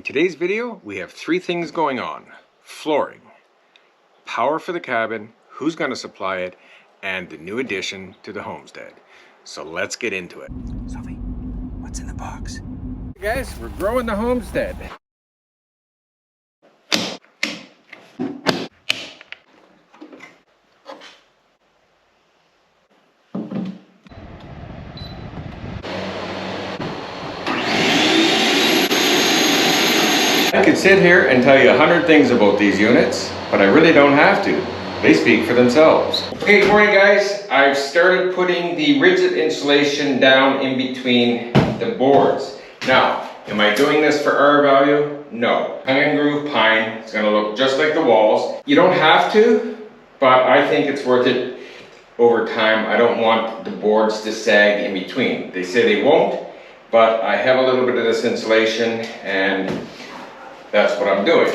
In today's video, we have three things going on: flooring, power for the cabin, who's going to supply it, and the new addition to the homestead. So let's get into it. Sophie, what's in the box? Hey guys, we're growing the homestead. I could sit here and tell you 100 things about these units, but I really don't have to. They speak for themselves. Okay, good morning guys. I've started putting the rigid insulation down in between the boards. Now, am I doing this for R value? No. Tongue and groove pine. It's gonna look just like the walls. You don't have to, but I think it's worth it over time. I don't want the boards to sag in between. They say they won't, but I have a little bit of this insulation and that's what I'm doing.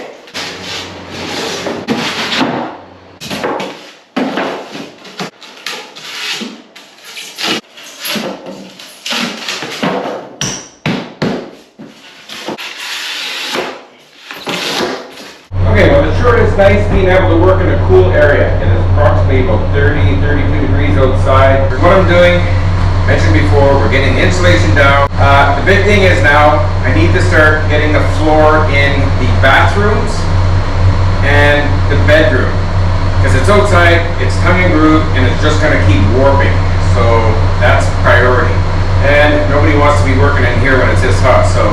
Okay, well, the sure is nice being able to work in a cool area. It is approximately about 32 degrees outside. What I'm doing, mentioned before, we're getting the insulation down. The big thing is now I need to start getting the floor in the bathrooms and the bedroom, because it's outside, it's tongue and groove, and it's just going to keep warping. So that's priority. And nobody wants to be working in here when it's this hot. So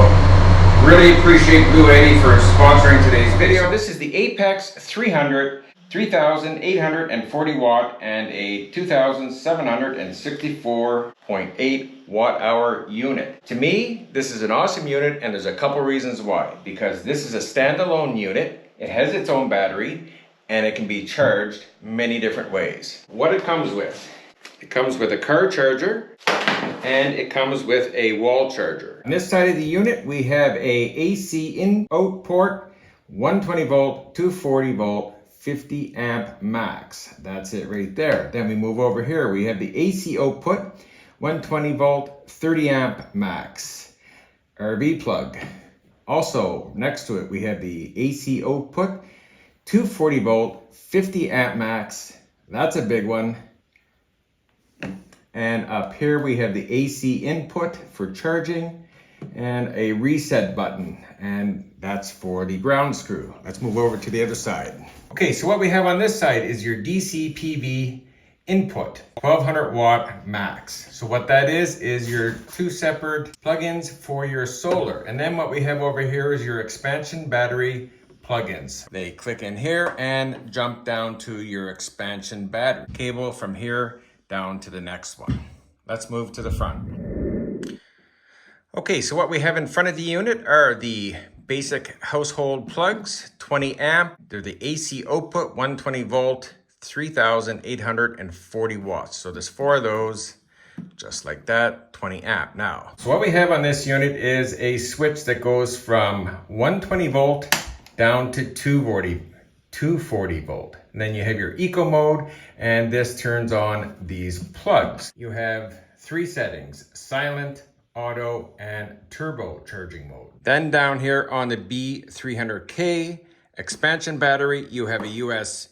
really appreciate Bluetti for sponsoring today's video. This is the Apex 300. 3,840 watt and a 2,764.8 watt hour unit. To me, this is an awesome unit, and there's a couple reasons why. Because this is a standalone unit, it has its own battery, and it can be charged many different ways. What it comes with a car charger, and it comes with a wall charger. On this side of the unit, we have a AC in-out port, 120 volt, 240 volt, 50 amp max. That's it right there. Then we move over here. We have the AC output, 120 volt, 30 amp max. RV plug. Also, next to it, we have the AC output, 240 volt, 50 amp max. That's a big one. And up here, we have the AC input for charging and a reset button. And that's for the ground screw. Let's move over to the other side. Okay, so what we have on this side is your DC PV input, 1200 watt max. So what that is your two separate plugins for your solar. And then what we have over here is your expansion battery plugins. They click in here and jump down to your expansion battery cable from here down to the next one. Let's move to the front. Okay, so what we have in front of the unit are the basic household plugs, 20 amp. They're the AC output, 120 volt, 3,840 watts. So there's four of those, just like that, 20 amp. Now, so what we have on this unit is a switch that goes from 120 volt down to 240 volt. And then you have your eco mode, and this turns on these plugs. You have three settings: silent, auto, and turbo charging mode. Then down here on the B300K expansion battery, you have a USA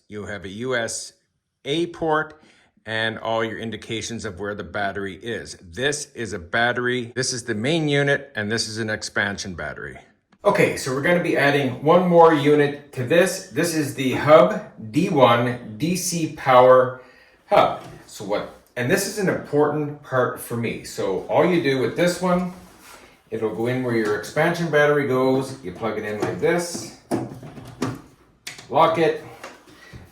port and all your indications of where the battery is. This is a battery, this is the main unit, and this is an expansion battery. Okay, so we're going to be adding one more unit to this. This is the Hub D1 DC Power Hub. And this is an important part for me. So all you do with this one, it'll go in where your expansion battery goes. You plug it in like this, lock it.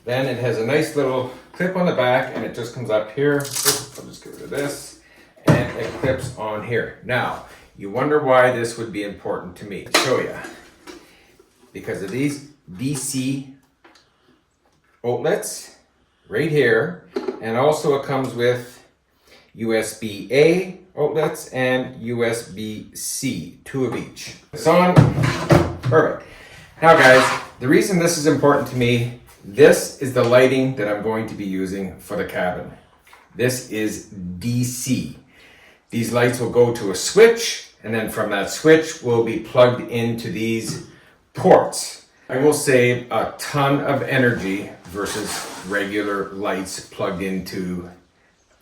Then it has a nice little clip on the back, and it just comes up here. Oops, I'll just get rid of this. And it clips on here. Now, you wonder why this would be important to me. I'll show you. Because of these DC outlets right here. And also it comes with USB-A outlets and USB-C, two of each. It's on, perfect. Now guys, the reason this is important to me, this is the lighting that I'm going to be using for the cabin. This is DC. These lights will go to a switch, and then from that switch will be plugged into these ports. I will save a ton of energy versus regular lights plugged into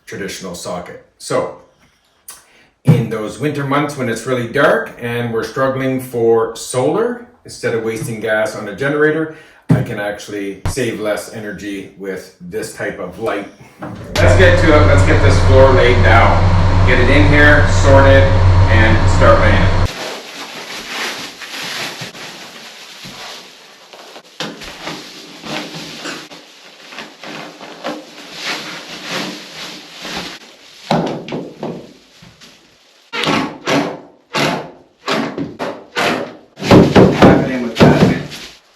traditional socket. So in those winter months when it's really dark and we're struggling for solar, instead of wasting gas on a generator, I can actually save less energy with this type of light. Let's get to it. Let's get this floor laid down. Get it in here, sort it, and start laying it.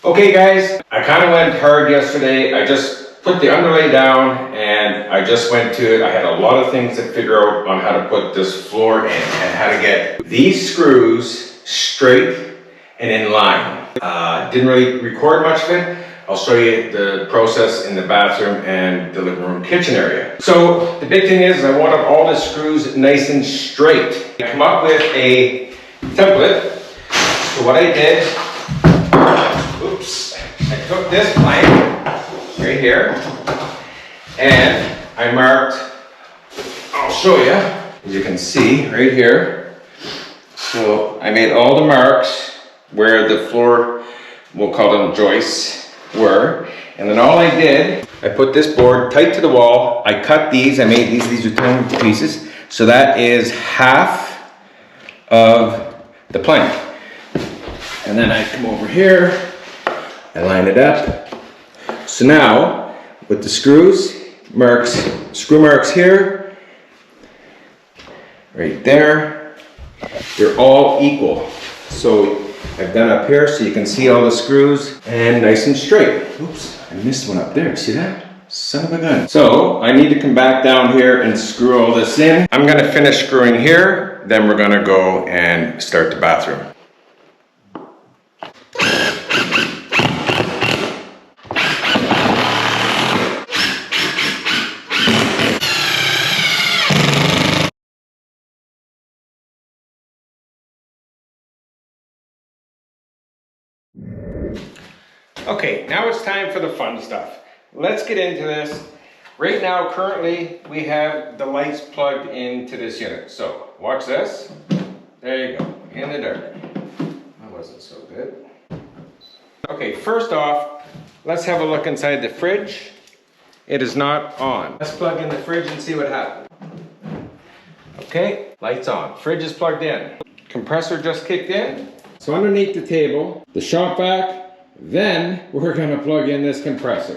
Okay guys, I kind of went hard yesterday. I just put the underlay down and I just went to it. I had a lot of things to figure out on how to put this floor in and how to get these screws straight and in line. Didn't really record much of it. I'll show you the process in the bathroom and the living room kitchen area. So the big thing is I wanted all the screws nice and straight. I come up with a template. So what I did, I took this plank right here and I marked, I'll show you, as you can see right here. So I made all the marks where the floor, we'll call them joists, were. And then all I did, I put this board tight to the wall. I cut these, I made these are tiny pieces. So that is half of the plank. And then I come over here, I line it up. So now, with the screws, screw marks here, right there, they're all equal. So I've done up here so you can see all the screws and nice and straight. Oops, I missed one up there, see that? Son of a gun. So I need to come back down here and screw all this in. I'm gonna finish screwing here, then we're gonna go and start the bathroom. Okay, now it's time for the fun stuff. Let's get into this. Right now, currently, we have the lights plugged into this unit. So, watch this. There you go, in the dark. That wasn't so good. Okay, first off, let's have a look inside the fridge. It is not on. Let's plug in the fridge and see what happens. Okay, lights on. Fridge is plugged in. Compressor just kicked in. So underneath the table, the shop vac, then we're gonna plug in this compressor.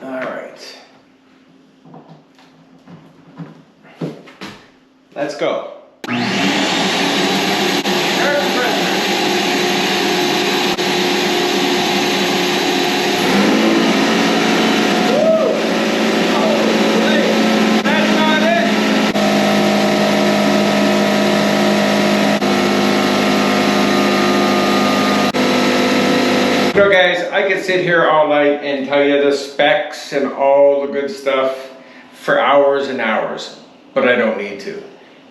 All right. Let's go. So guys, I could sit here all night and tell you the specs and all the good stuff for hours and hours, but I don't need to.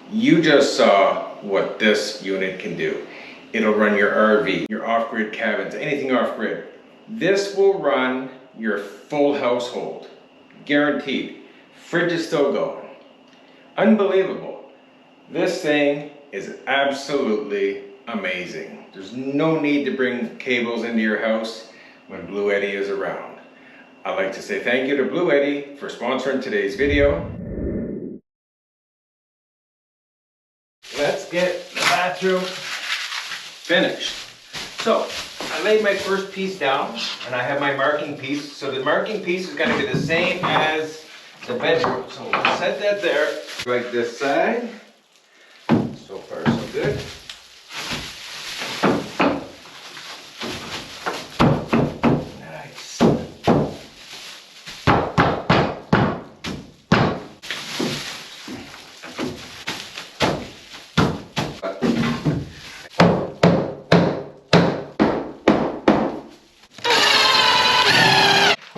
You just saw what this unit can do. It'll run your RV, your off-grid cabins, anything off-grid. This will run your full household, guaranteed. Fridge is still going. Unbelievable. This thing is absolutely amazing. There's no need to bring cables into your house when Bluetti is around. I'd like to say thank you to Bluetti for sponsoring today's video. Let's get the bathroom finished. So, I laid my first piece down and I have my marking piece. So the marking piece is going to be the same as the bedroom. So we'll set that there. Right this side. So far so good.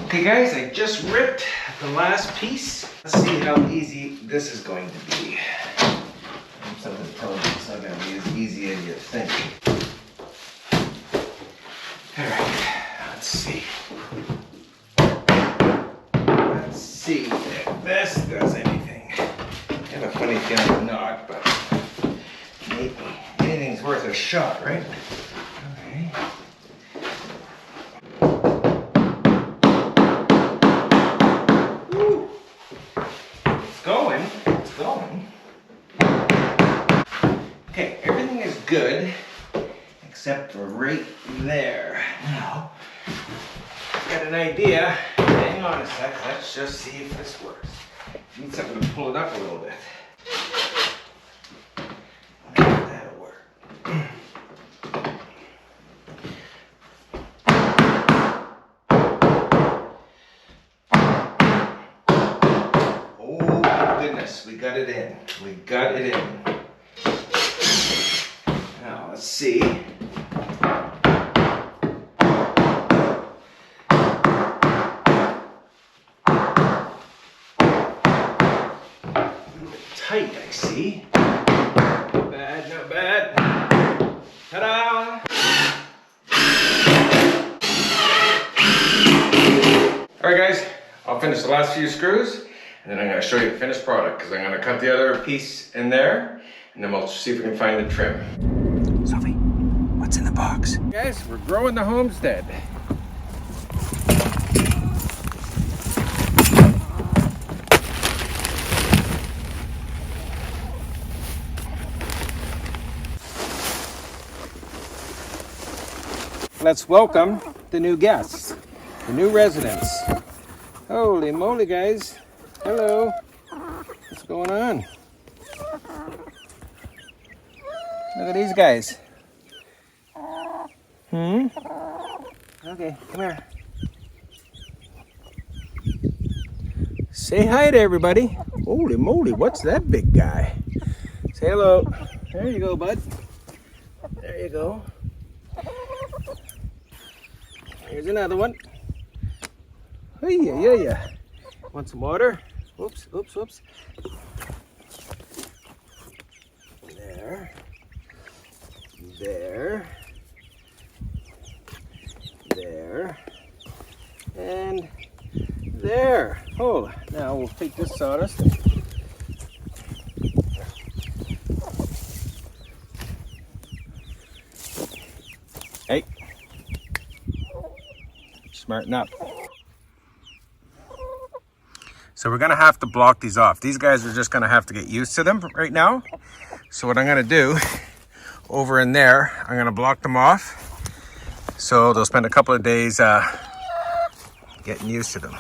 Okay guys, I just ripped the last piece. Let's see how easy this is going to be. Something telling me it's not going easy as you think. Alright, let's see. Let's see if this does anything. I have a funny feeling not, but maybe anything's worth a shot, right? Okay. Woo. It's going. It's going. Okay, everything is good except for right there. Now, I've got an idea. Hang on a sec. Let's just see if this works. Need something to pull it up a little bit. That'll work. Oh my goodness, we got it in. We got it in. Now let's see. Tight, I see. Not bad, not bad. Ta-da! Alright guys, I'll finish the last few screws and then I'm going to show you the finished product because I'm going to cut the other piece in there and then we'll see if we can find the trim. Sophie, what's in the box? Guys, we're growing the homestead. Let's welcome the new guests, the new residents. Holy moly, guys. Hello. What's going on? Look at these guys. Okay, come here. Say hi to everybody. Holy moly, what's that big guy? Say hello. There you go, bud. There you go. Here's another one. Hey, yeah. Want some water? Oops. There, and there. Oh, now we'll take this sawdust. Hey. Smarten up. So we're gonna have to block these off. These guys are just gonna have to get used to them right now. So what I'm gonna do over in there, I'm gonna block them off. So they'll spend a couple of days getting used to them.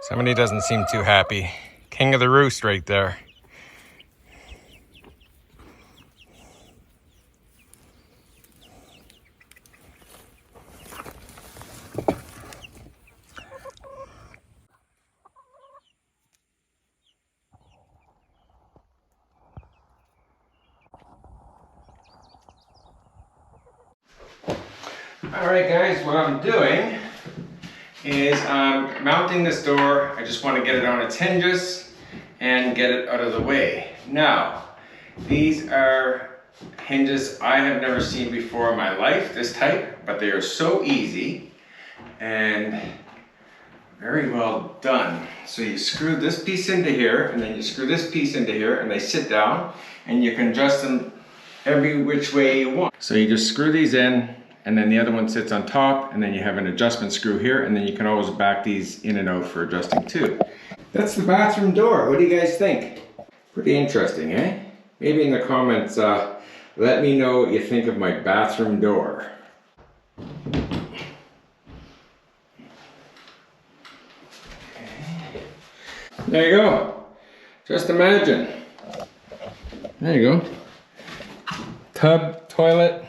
Somebody doesn't seem too happy. King of the roost right there. Alright guys, what I'm doing is I'm mounting this door. I just want to get it on its hinges and get it out of the way. Now, these are hinges I have never seen before in my life, this type, but they are so easy and very well done. So you screw this piece into here and then you screw this piece into here and they sit down and you can adjust them every which way you want. So you just screw these in and then the other one sits on top and then you have an adjustment screw here and then you can always back these in and out for adjusting too. That's the bathroom door. What do you guys think? Pretty interesting, eh? Maybe in the comments, let me know what you think of my bathroom door. There you go. Just imagine. There you go. Tub, toilet,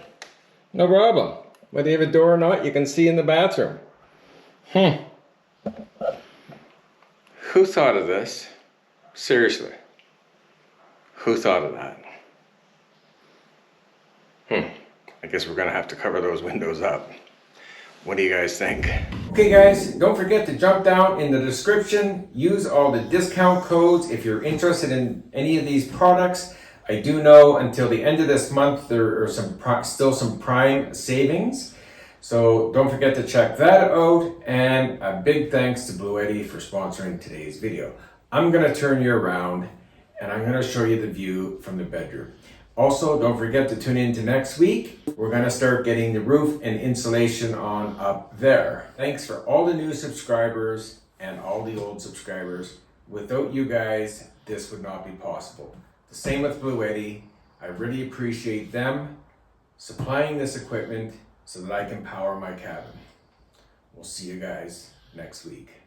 no problem. Whether you have a door or not, you can see in the bathroom. Who thought of this? Seriously. Who thought of that? I guess we're gonna have to cover those windows up. What do you guys think? Okay guys, don't forget to jump down in the description. Use all the discount codes if you're interested in any of these products. I do know until the end of this month there are still some prime savings. So don't forget to check that out. And a big thanks to Bluetti for sponsoring today's video. I'm gonna turn you around and I'm gonna show you the view from the bedroom. Also, don't forget to tune in to next week. We're gonna start getting the roof and insulation on up there. Thanks for all the new subscribers and all the old subscribers. Without you guys, this would not be possible. The same with Bluetti. I really appreciate them supplying this equipment so that I can power my cabin. We'll see you guys next week.